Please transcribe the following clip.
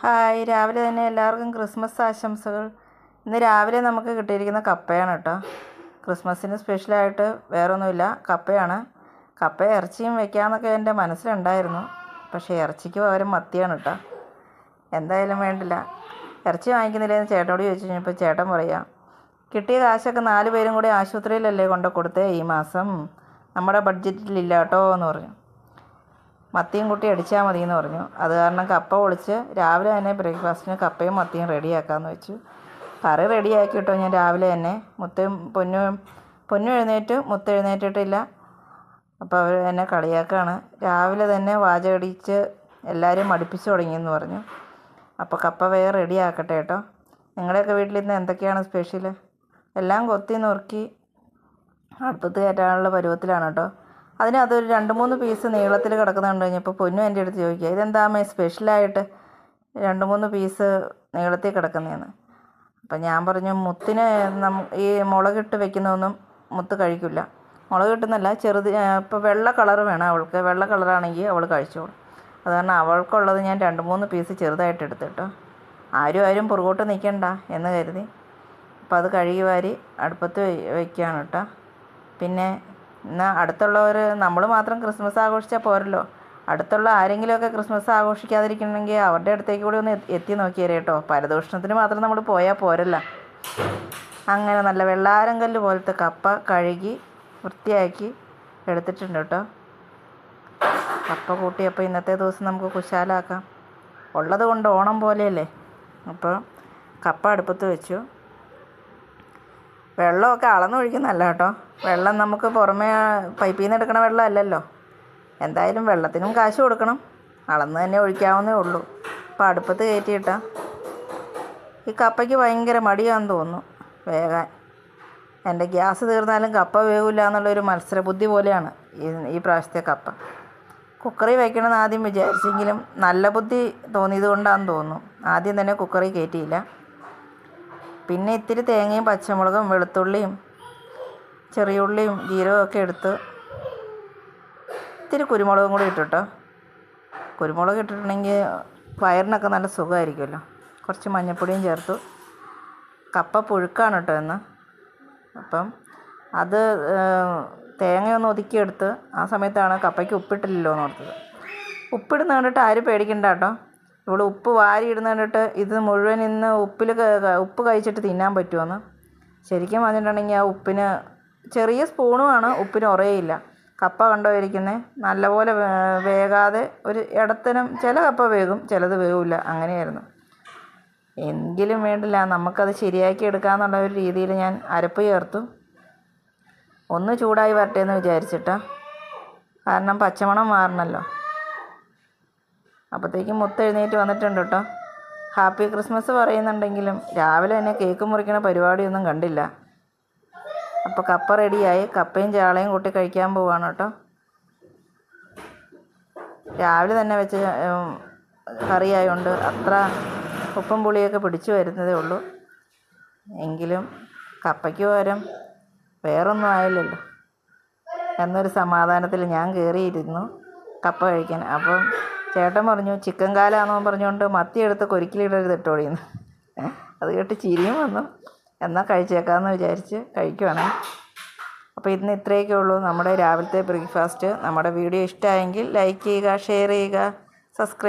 Hi, രാവിലെ തന്നെ എല്ലാവർക്കും ക്രിസ്മസ് ആശംസകൾ. ഇന്ന് രാവിലെ നമുക്ക് കിട്ടിയിരിക്കുന്ന കപ്പയാണ് കേട്ടോ. ക്രിസ്മസിന് സ്പെഷ്യലായിട്ട് വേറൊന്നുമില്ല, കപ്പയാണ്. കപ്പ ഇറച്ചിയും വെക്കാമെന്നൊക്കെ എൻ്റെ മനസ്സിലുണ്ടായിരുന്നു. പക്ഷേ ഇറച്ചിക്ക് പകരം മത്തിയാണ് കേട്ടോ. എന്തായാലും വേണ്ടില്ല, ഇറച്ചി വാങ്ങിക്കുന്നില്ലെന്ന് ചേട്ടനോട് ചോദിച്ചു കഴിഞ്ഞപ്പോൾ ചേട്ടൻ പറയാം, കിട്ടിയ കാശൊക്കെ 4 പേരും കൂടി ആശുപത്രിയിലല്ലേ കൊടുത്തേ, ഈ മാസം നമ്മുടെ ബഡ്ജറ്റിലില്ല കേട്ടോ എന്ന് പറഞ്ഞു. മത്തിയും കൂട്ടി അടിച്ചാൽ മതി എന്ന് പറഞ്ഞു. അത് കാരണം കപ്പ പൊളിച്ച് രാവിലെ തന്നെ ബ്രേക്ക്ഫാസ്റ്റിന് കപ്പയും മത്തിയും റെഡിയാക്കാമെന്ന് വെച്ചു. കറി റെഡിയാക്കി കേട്ടോ. ഞാൻ രാവിലെ തന്നെ പൊന്നു എഴുന്നേറ്റ്, മുത്ത് എഴുന്നേറ്റിട്ടില്ല. അപ്പോൾ അവർ എന്നെ കളിയാക്കാണ്. രാവിലെ തന്നെ വാചകടിച്ച് എല്ലാവരും മടുപ്പിച്ച് തുടങ്ങിയെന്ന് പറഞ്ഞു. അപ്പോൾ കപ്പ വേഗം റെഡിയാക്കട്ടെ കേട്ടോ. നിങ്ങളുടെയൊക്കെ വീട്ടിൽ ഇന്ന് എന്തൊക്കെയാണ് സ്പെഷ്യൽ? എല്ലാം കൊത്തി നുറുക്കി അടുപ്പത്ത് കയറ്റാനുള്ള പരുവത്തിലാണ് കേട്ടോ. അതിനകത്തൊരു 2-3 പീസ് നീളത്തിൽ കിടക്കുന്നത് കണ്ടു കഴിഞ്ഞപ്പോൾ പൊന്നു എൻ്റെ അടുത്ത് ചോദിക്കുക, ഇതെന്താമേ സ്പെഷ്യലായിട്ട് 2-3 പീസ് നീളത്തിൽ കിടക്കുന്നതെന്ന്. അപ്പം ഞാൻ പറഞ്ഞു, മുത്തിന് ഈ മുളകിട്ട് വെക്കുന്നതൊന്നും മുത്ത് കഴിക്കില്ല. മുളകിട്ടെന്നല്ല, ഇപ്പോൾ വെള്ള കളർ വേണം അവൾക്ക്. വെള്ള കളറാണെങ്കിൽ അവൾ കഴിച്ചോളും. അത് കാരണം അവൾക്കുള്ളത് ഞാൻ 2-3 പീസ് ചെറുതായിട്ട് എടുത്തിട്ടോ. ആരും പുറകോട്ട് നിൽക്കണ്ട എന്ന് കരുതി. അപ്പോൾ അത് കഴുകി വാരി അടുപ്പത്ത് വയ്ക്കുകയാണ് കേട്ടോ. പിന്നെ എന്നാൽ അടുത്തുള്ളവർ, നമ്മൾ മാത്രം ക്രിസ്മസ് ആഘോഷിച്ചാൽ പോരല്ലോ, അടുത്തുള്ള ആരെങ്കിലുമൊക്കെ ക്രിസ്മസ് ആഘോഷിക്കാതിരിക്കണമെങ്കിൽ അവരുടെ അടുത്തേക്ക് കൂടി ഒന്ന് എത്തി നോക്കിയേരെ കേട്ടോ. പരദൂഷണത്തിന് മാത്രം നമ്മൾ പോയാൽ പോരല്ല. അങ്ങനെ നല്ല വെള്ളാരം കല്ല് പോലത്തെ കപ്പ കഴുകി വൃത്തിയാക്കി എടുത്തിട്ടുണ്ട് കേട്ടോ. കപ്പ കൂട്ടിയപ്പോൾ ഇന്നത്തെ ദിവസം നമുക്ക് കുശാലാക്കാം. ഉള്ളത് കൊണ്ട് ഓണം പോലെയല്ലേ. അപ്പോൾ കപ്പ അടുപ്പത്ത് വെച്ചു. വെള്ളമൊക്കെ അളന്നൊഴിക്കുന്നതല്ല കേട്ടോ. വെള്ളം നമുക്ക് പുറമേ പൈപ്പിൽ നിന്ന് എടുക്കണ വെള്ളം അല്ലല്ലോ. എന്തായാലും വെള്ളത്തിനും കാശ് കൊടുക്കണം. അളന്ന് തന്നെ ഒഴിക്കാവുന്നേ ഉള്ളൂ. അപ്പോൾ അടുപ്പത്ത് കയറ്റിയിട്ടാൽ ഈ കപ്പയ്ക്ക് ഭയങ്കര മടിയാണെന്ന് തോന്നുന്നു വേകാൻ. എൻ്റെ ഗ്യാസ് തീർന്നാലും കപ്പ വേവില്ല എന്നുള്ളൊരു മത്സരബുദ്ധി പോലെയാണ് ഈ പ്രാവശ്യത്തെ കപ്പ. കുക്കറിൽ വയ്ക്കണമെന്ന് ആദ്യം വിചാരിച്ചെങ്കിലും നല്ല ബുദ്ധി തോന്നിയത് കൊണ്ടാണെന്ന് തോന്നുന്നു ആദ്യം തന്നെ കുക്കറിൽ കയറ്റിയില്ല. പിന്നെ ഇത്തിരി തേങ്ങയും പച്ചമുളകും വെളുത്തുള്ളിയും ചെറിയുള്ളിയും ജീരകമൊക്കെ എടുത്ത് ഇത്തിരി കുരുമുളകും കൂടി ഇട്ടിട്ടോ. കുരുമുളക് ഇട്ടിട്ടുണ്ടെങ്കിൽ വയറിനൊക്കെ നല്ല സുഖമായിരിക്കുമല്ലോ. കുറച്ച് മഞ്ഞൾപ്പൊടിയും ചേർത്തു. കപ്പ പുഴുക്കാണ് കേട്ടോ ഇന്ന്. അപ്പം അത് തേങ്ങയൊന്ന് ഒതുക്കിയെടുത്ത് ആ സമയത്താണ് കപ്പയ്ക്ക് ഉപ്പിട്ടില്ലല്ലോ എന്ന് ഓർത്തത്. ഉപ്പിടുന്ന കണ്ടിട്ട് ആരും പേടിക്കണ്ട കേട്ടോ. ഇവിടെ ഉപ്പ് വാരി ഇടുന്ന കണ്ടിട്ട് ഇത് മുഴുവൻ ഇന്ന് ഉപ്പ് കഴിച്ചിട്ട് തിന്നാൻ പറ്റുമെന്ന്. ശരിക്കും പറഞ്ഞിട്ടുണ്ടെങ്കിൽ ആ ഉപ്പിന് ചെറിയ സ്പൂണുമാണ്, ഉപ്പിന് ഉറയില്ല. കപ്പ കണ്ടോ ഇരിക്കുന്നത്, നല്ലപോലെ വേകാതെ ഒരു ഇടത്തരം. ചില കപ്പ വേകും, ചിലത് വേവില്ല, അങ്ങനെയായിരുന്നു. എങ്കിലും വേണ്ടില്ല, നമുക്കത് ശരിയാക്കി എടുക്കാമെന്നുള്ള ഒരു രീതിയിൽ ഞാൻ അരപ്പ് ചേർത്തു. ഒന്ന് ചൂടായി വരട്ടെ എന്ന് വിചാരിച്ചിട്ടാ, കാരണം പച്ചമണം മാറണമല്ലോ. അപ്പോഴത്തേക്കും മുത്ത് എഴുന്നേറ്റ് വന്നിട്ടുണ്ട് കേട്ടോ. ഹാപ്പി ക്രിസ്മസ് പറയുന്നുണ്ടെങ്കിലും രാവിലെ തന്നെ കേക്ക് മുറിക്കണ പരിപാടിയൊന്നും കണ്ടില്ല. അപ്പോൾ കപ്പ റെഡിയായി. കപ്പയും ചാളയും കൂട്ടി കഴിക്കാൻ പോവാണ് കേട്ടോ. രാവിലെ തന്നെ വെച്ച കറിയായതുകൊണ്ട് അത്ര ഉപ്പും പുളിയൊക്കെ പിടിച്ചു വരുന്നതേ ഉള്ളൂ. എങ്കിലും കപ്പയ്ക്ക് പകരം വേറൊന്നും ആയില്ലല്ലോ എന്നൊരു സമാധാനത്തിൽ ഞാൻ കയറിയിരുന്നു കപ്പ കഴിക്കാൻ. അപ്പം ചേട്ടൻ പറഞ്ഞു, ചിക്കൻ കാലാണെന്നോ പറഞ്ഞുകൊണ്ട് മത്തി എടുത്ത് കൊരിക്കലിടരുത് ഇട്ടോടിയെന്ന്. അത് കേട്ട് ചിരിയും വന്നു. എന്നാൽ കഴിച്ചേക്കാമെന്ന് വിചാരിച്ച് കഴിക്കുവാണ്. അപ്പോൾ ഇന്ന് ഇത്രയൊക്കെ ഉള്ളൂ നമ്മുടെ രാവിലത്തെ ബ്രേക്ക്ഫാസ്റ്റ്. നമ്മുടെ വീഡിയോ ഇഷ്ടമായെങ്കിൽ ലൈക്ക് ചെയ്യുക, ഷെയർ ചെയ്യുക, സബ്സ്ക്രൈബ്